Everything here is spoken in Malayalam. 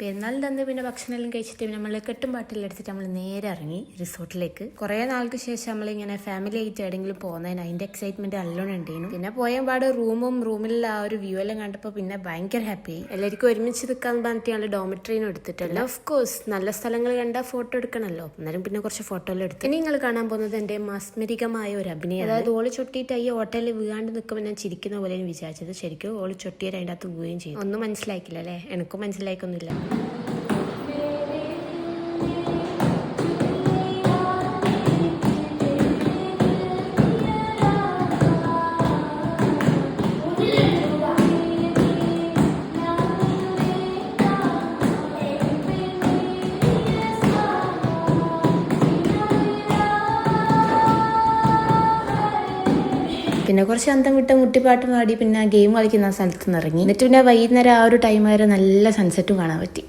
പെരുന്നാളിൻ്റെ അന്ന് പിന്നെ ഭക്ഷണമെല്ലാം കഴിച്ചിട്ട് നമ്മൾ കെട്ടും പാട്ടെല്ലാം എടുത്തിട്ട് നമ്മൾ നേരെ ഇറങ്ങി റിസോർട്ടിലേക്ക്. കുറേ നാൾക്ക് ശേഷം നമ്മളിങ്ങനെ ഫാമിലി ആയിട്ട് എവിടെയെങ്കിലും പോകുന്നതിന് അതിൻ്റെ എക്സൈറ്റ്മെന്റ് നല്ലോണം ഉണ്ടായിരുന്നു. പിന്നെ പോയപാട് റൂമിലുള്ള ആ ഒരു വ്യൂ എല്ലാം കണ്ടപ്പോൾ പിന്നെ ഭയങ്കര ഹാപ്പി ആയി. എല്ലാവർക്കും ഒരുമിച്ച് നിൽക്കാൻ പറഞ്ഞിട്ട് ഞങ്ങൾ ഡോമിട്രീനും എടുത്തിട്ടല്ലോ. ഓഫ് കോഴ്സ് നല്ല സ്ഥലങ്ങൾ കണ്ടാൽ ഫോട്ടോ എടുക്കണമല്ലോ, അന്നേരം പിന്നെ കുറച്ച് ഫോട്ടോ എല്ലാം എടുത്തു. ഇനി നിങ്ങൾ കാണാൻ പോകുന്നത് എൻ്റെ മാസ്മരികമായ ഒരു അഭിനയം. അതായത് ഓള് ചൊട്ടിയിട്ട് ഈ ഹോട്ടലിൽ വീഴാണ്ട് നിൽക്കുമ്പോൾ ഞാൻ ചിരിക്കുന്ന പോലെ വിചാരിച്ചത്. ശരിക്കും ഓള് ചൊട്ടിയിട്ട് അതിൻ്റെ അകത്ത് വീഴുകയും ചെയ്തു. ഒന്നും മനസ്സിലാക്കില്ല അല്ലേ? എനിക്കും മനസ്സിലാക്കൊന്നുമില്ല. പിന്നെ കുറച്ച് അന്തം വിട്ട മുട്ടിപ്പാട്ട് പാടി പിന്നെ ഗെയിം കളിക്കുന്ന സ്ഥലത്ത് നിന്ന് ഇറങ്ങി. എന്നിട്ട് പിന്നെ വൈകുന്നേരം ആ ഒരു ടൈം വരെ നല്ല സൺസെറ്റും കാണാൻ പറ്റി.